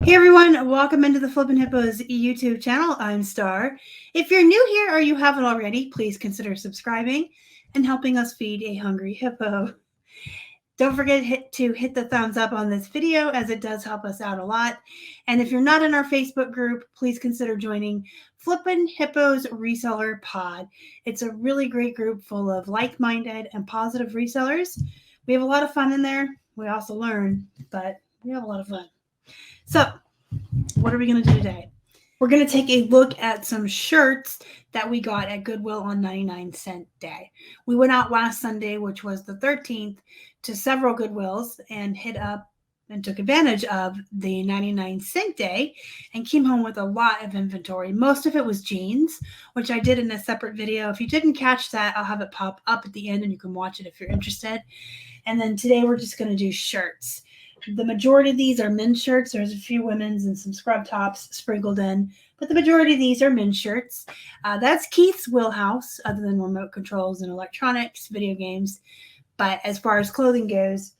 Hey everyone, welcome into the Flippin' Hippos YouTube channel. I'm Star. If you're new here or you haven't already, please consider subscribing and helping us feed a hungry hippo. Don't forget to hit the thumbs up on this video as it does help us out a lot. And if you're not in our Facebook group, please consider joining Flippin' Hippos Reseller Pod. It's a really great group full of like-minded and positive resellers. We have a lot of fun in there. We also learn, but we have a lot of fun. So, what are we going to do today? We're going to take a look at some shirts that we got at Goodwill on 99-cent day. We went out last Sunday, which was the 13th, to several Goodwills and hit up and took advantage of the 99-cent day and came home with a lot of inventory. Most of it was jeans, which I did in a separate video. If you didn't catch that, I'll have it pop up at the end and you can watch it if you're interested. And then today we're just going to do shirts. The majority of these are men's shirts. There's a few women's and some scrub tops sprinkled in, but the majority of these are men's shirts. That's Keith's wheelhouse, other than remote controls and electronics, video games. But as far as clothing goes,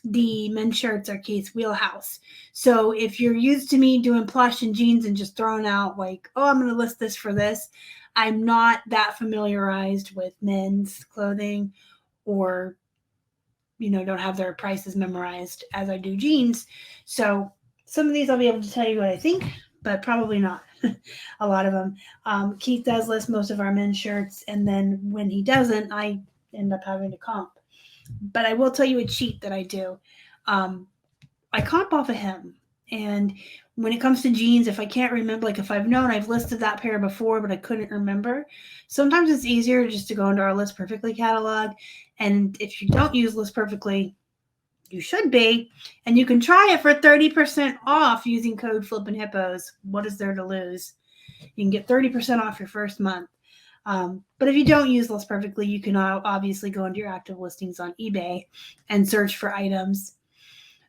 the men's shirts are Keith's wheelhouse. So if you're used to me doing plush and jeans and just throwing out like, oh, I'm going to list this for this, I'm not that familiarized with men's clothing or don't have their prices memorized as I do jeans. So some of these I'll be able to tell you what I think, but probably not a lot of them. Keith does list most of our men's shirts, and then when he doesn't, I end up having to comp. But I will tell you a cheat that I do. I comp off of him. And when it comes to jeans, if I can't remember, like if I've known I've listed that pair before, but I couldn't remember, sometimes it's easier just to go into our List Perfectly catalog. And if you don't use List Perfectly, you should be. And you can try it for 30% off using code FlippinHippos. What is there to lose? You can get 30% off your first month. But if you don't use List Perfectly, you can obviously go into your active listings on eBay and search for items.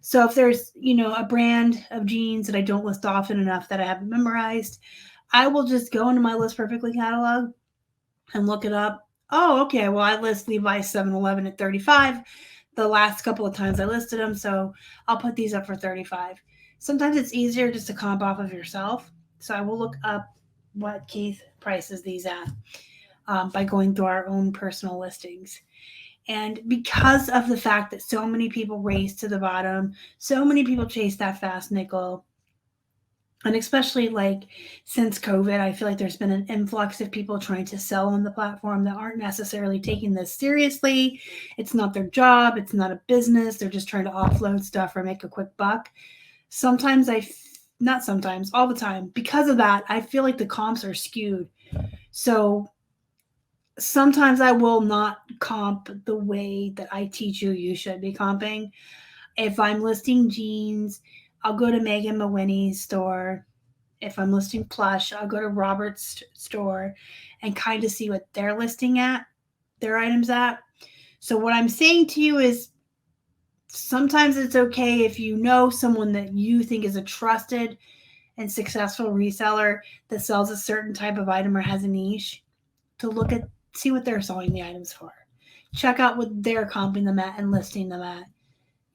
So if there's, a brand of jeans that I don't list often enough that I haven't memorized, I will just go into my List Perfectly catalog and look it up. Oh, okay. Well, I list Levi's 711 at 35 the last couple of times I listed them, so I'll put these up for 35. Sometimes it's easier just to comp off of yourself. So I will look up what Keith prices these at by going through our own personal listings. And because of the fact that so many people race to the bottom, so many people chase that fast nickel, and especially since COVID, I feel like there's been an influx of people trying to sell on the platform that aren't necessarily taking this seriously. It's not their job. It's not a business. They're just trying to offload stuff or make a quick buck. Sometimes not sometimes, all the time. Because of that, I feel like the comps are skewed. So sometimes I will not comp the way that I teach you should be comping. If I'm listing jeans, I'll go to Megan Mawhinney's store. If I'm listing Plush, I'll go to Robert's store and kind of see what they're listing at, their items at. So what I'm saying to you is sometimes it's okay if you know someone that you think is a trusted and successful reseller that sells a certain type of item or has a niche to see what they're selling the items for. Check out what they're comping them at and listing them at.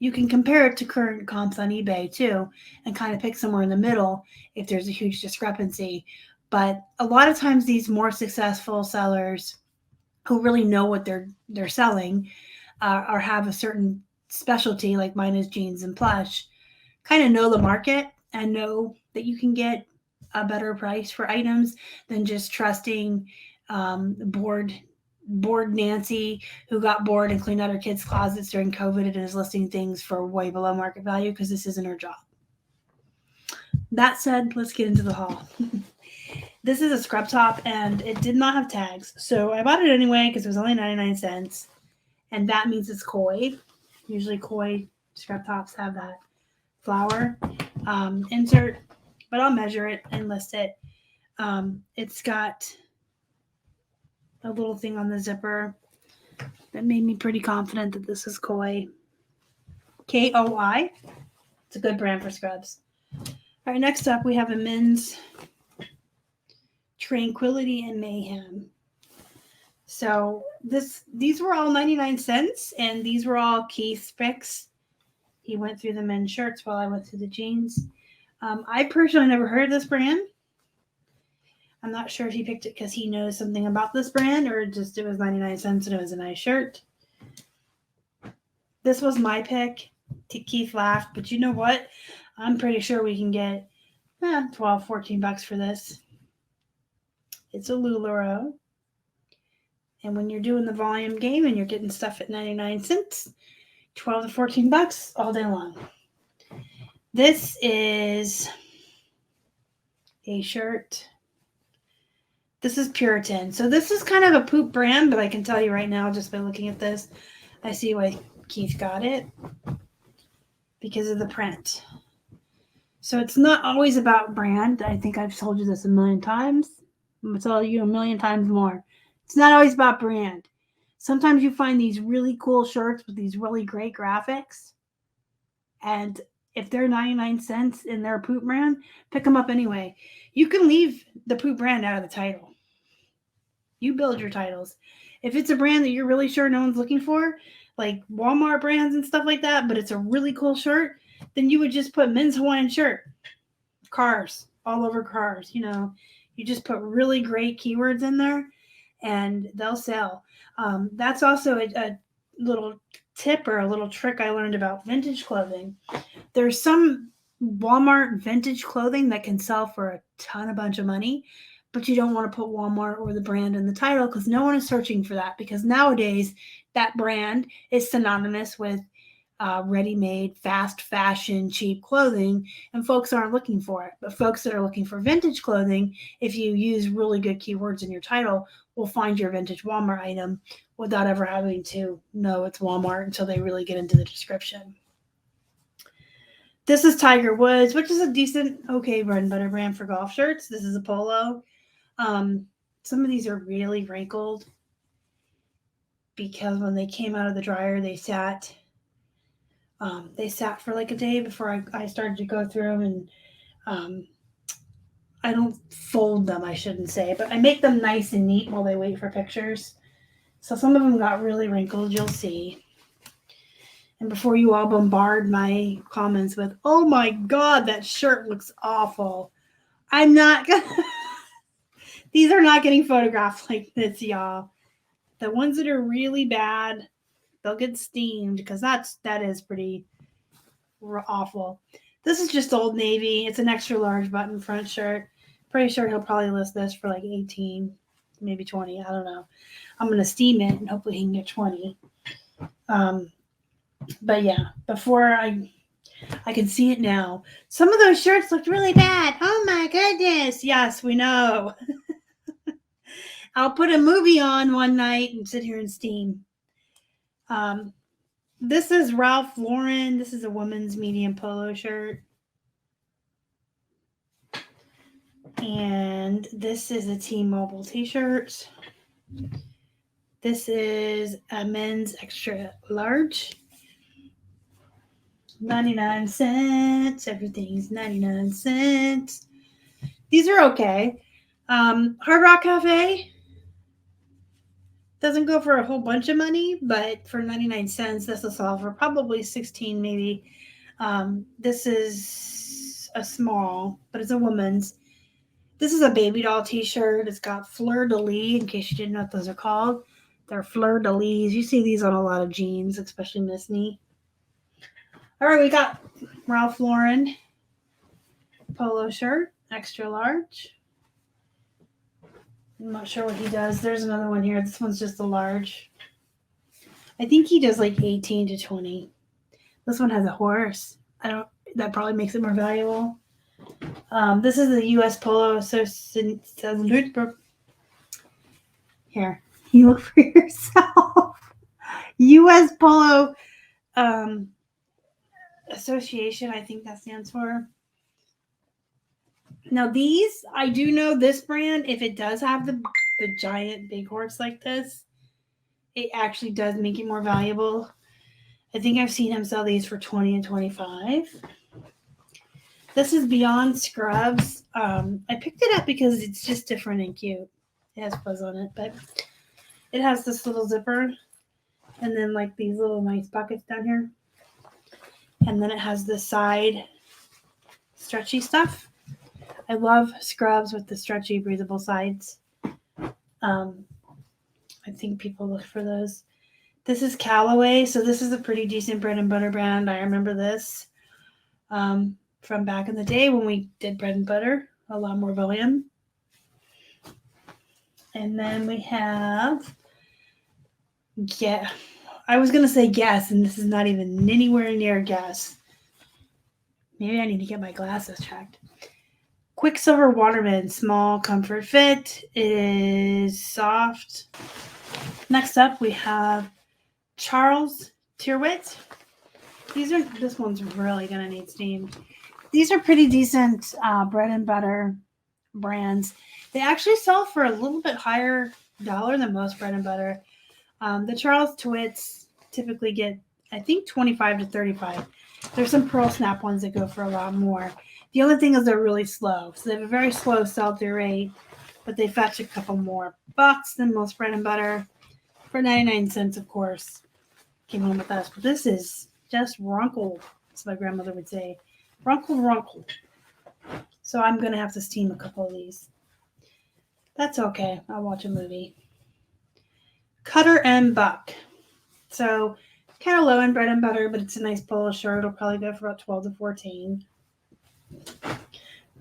You can compare it to current comps on eBay too and kind of pick somewhere in the middle if there's a huge discrepancy. But a lot of times these more successful sellers who really know what they're selling or have a certain specialty, like mine is jeans and plush, kind of know the market and know that you can get a better price for items than just trusting bored Nancy who got bored and cleaned out her kids' closets during COVID and is listing things for way below market value because this isn't her job. That said, let's get into the haul. This is a scrub top and it did not have tags. So I bought it anyway because it was only 99 cents. And that means it's koi. Usually koi scrub tops have that flower insert, but I'll measure it and list it. It's got a little thing on the zipper that made me pretty confident that this is koi. KOI. It's a good brand for scrubs. All right, next up we have a men's Tranquility and Mayhem. So these were all 99 cents, and these were all Keith's picks. He went through the men's shirts while I went through the jeans. I personally never heard of this brand. I'm not sure if he picked it because he knows something about this brand or just it was 99 cents and it was a nice shirt. This was my pick. Keith laughed, but you know what? I'm pretty sure we can get 12, 14 bucks for this. It's a LuLaRoe. And when you're doing the volume game and you're getting stuff at 99 cents, 12 to 14 bucks all day long. This is a shirt. This is Puritan. So this is kind of a poop brand, but I can tell you right now, just by looking at this, I see why Keith got it. Because of the print. So it's not always about brand. I think I've told you this a million times. I'm going to tell you a million times more. It's not always about brand. Sometimes you find these really cool shirts with these really great graphics. And if they're 99 cents and they're a poop brand, pick them up anyway. You can leave the poop brand out of the title. You build your titles. If it's a brand that you're really sure no one's looking for, like Walmart brands and stuff like that, but it's a really cool shirt, then you would just put men's Hawaiian shirt. Cars, all over cars, you know. You just put really great keywords in there and they'll sell. That's also a little tip or a little trick I learned about vintage clothing. There's some Walmart vintage clothing that can sell for a bunch of money, but you don't want to put Walmart or the brand in the title because no one is searching for that, because nowadays that brand is synonymous with ready-made, fast fashion, cheap clothing, and folks aren't looking for it. But folks that are looking for vintage clothing, if you use really good keywords in your title, will find your vintage Walmart item without ever having to know it's Walmart until they really get into the description. This is Tiger Woods, which is a decent, okay bread and butter brand for golf shirts. This is a polo. Some of these are really wrinkled because when they came out of the dryer, they sat for like a day before I started to go through them, and I don't fold them, I shouldn't say, but I make them nice and neat while they wait for pictures. So some of them got really wrinkled, you'll see. And before you all bombard my comments with, oh my God, that shirt looks awful, I'm not gonna... These are not getting photographed like this, y'all. The ones that are really bad, they'll get steamed because that is pretty awful. This is just Old Navy. It's an extra large button front shirt. Pretty sure he'll probably list this for like 18, maybe 20. I don't know. I'm going to steam it and hopefully he can get 20. But yeah, before I can see it now. Some of those shirts looked really bad. Oh my goodness. Yes, we know. I'll put a movie on one night and sit here and steam. This is Ralph Lauren. This is a woman's medium polo shirt. And this is a T-Mobile t-shirt. This is a men's extra large. 99 cents. Everything's 99 cents. These are okay. Hard Rock Cafe doesn't go for a whole bunch of money, but for 99 cents, this will sell for probably 16 maybe. This is a small, but it's a woman's. This is a baby doll t-shirt. It's got fleur-de-lis, in case you didn't know what those are called. They're fleur-de-lis. You see these on a lot of jeans, especially Miss Knee. All right, we got Ralph Lauren polo shirt, extra large. I'm not sure what he does. There's another one here. This one's just a large. I think he does like 18 to 20. This one has a horse. That probably makes it more valuable. This is the U.S. Polo Association. Here, you look for yourself. U.S. Polo Association, I think that stands for. Now these, I do know this brand, if it does have the giant big horse like this, it actually does make it more valuable. I think I've seen him sell these for 20 and 25. This is Beyond Scrubs. I picked it up because it's just different and cute. It has fuzz on it, but it has this little zipper and then like these little nice pockets down here. And then it has the side stretchy stuff. I love scrubs with the stretchy, breathable sides. I think people look for those. This is Callaway, so this is a pretty decent bread and butter brand. I remember this from back in the day when we did bread and butter, a lot more volume. And then we have, I was going to say Guess, and this is not even anywhere near Guess. Maybe I need to get my glasses checked. Quicksilver Waterman, small comfort fit. It is soft. Next up, we have Charles Tyrwhitt. This one's really going to need steam. These are pretty decent bread and butter brands. They actually sell for a little bit higher dollar than most bread and butter. The Charles Tyrwhitts typically get, I think, 25 to 35. There's some pearl snap ones that go for a lot more. The only thing is they're really slow. So they have a very slow sell-through rate, but they fetch a couple more bucks than most bread and butter. For 99 cents, of course, came home with us. But this is just runkle, as my grandmother would say. Runkle. So I'm going to have to steam a couple of these. That's okay. I'll watch a movie. Cutter and Buck. So kind of low in bread and butter, but it's a nice polo shirt. It'll probably go for about 12 to 14.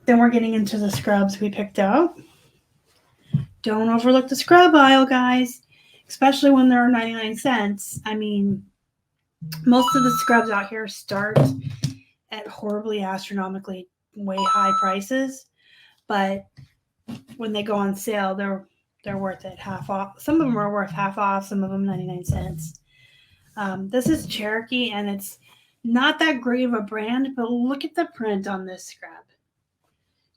Then we're getting into the scrubs we picked out. Don't overlook the scrub aisle, guys. Especially when they're 99 cents. I mean, most of the scrubs out here start at horribly astronomically way high prices. But when they go on sale, they're worth it half off. Some of them are worth half off, some of them 99 cents. This is Cherokee, and it's not that great of a brand, but look at the print on this scrub.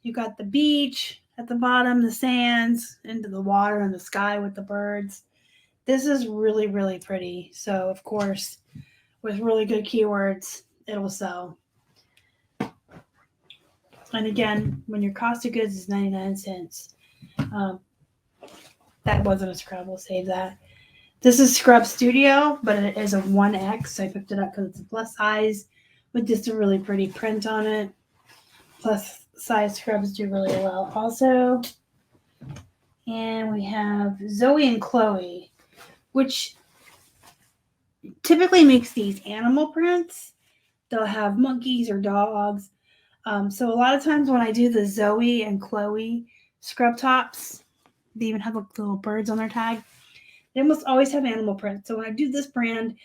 You got the beach at the bottom, the sands, into the water and the sky with the birds. This is really, really pretty. So, of course, with really good keywords, it'll sell. And again, when your cost of goods is 99 cents, that wasn't a scrub. We'll save that. This is Scrub Studio, but it is a 1X. I picked it up because it's a plus size with just a really pretty print on it. Plus size scrubs do really well also. And we have Zoe and Chloe, which typically makes these animal prints. They'll have monkeys or dogs. So a lot of times when I do the Zoe and Chloe scrub tops, they even have little birds on their tag. They almost always have animal print. So when I do this brand,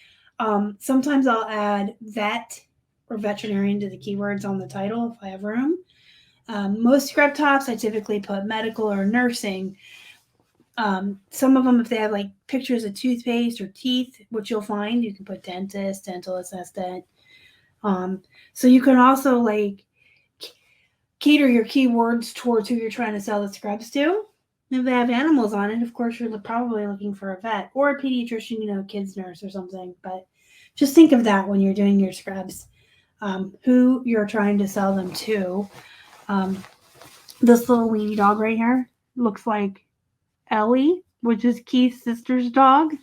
sometimes I'll add vet or veterinarian to the keywords on the title if I have room. Most scrub tops, I typically put medical or nursing. Some of them, if they have like pictures of toothpaste or teeth, which you'll find, you can put dentist, dental assistant. So you can also like cater your keywords towards who you're trying to sell the scrubs to. If they have animals on it, of course, you're probably looking for a vet or a pediatrician, kids nurse or something. But just think of that when you're doing your scrubs, who you're trying to sell them to. This little weenie dog right here looks like Ellie, which is Keith's sister's dog.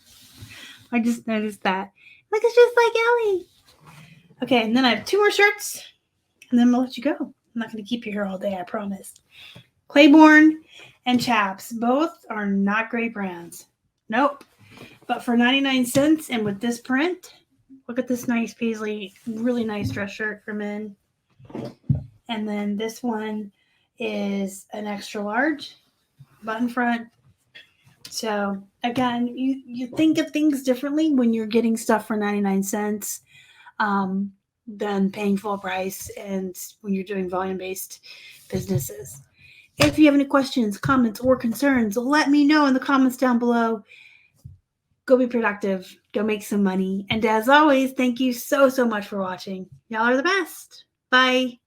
I just noticed that. Like, it's just like Ellie. Okay, and then I have 2 more shirts, and then I'll let you go. I'm not going to keep you here all day, I promise. Claiborne and Chaps. Both are not great brands. Nope. But for 99 cents and with this print, look at this nice paisley, really nice dress shirt for men. And then this one is an extra large button front. So again, you think of things differently when you're getting stuff for 99 cents than paying full price and when you're doing volume-based businesses. If you have any questions, comments, or concerns, let me know in the comments down below. Go be productive. Go make some money. And as always, thank you so much for watching. Y'all are the best. Bye.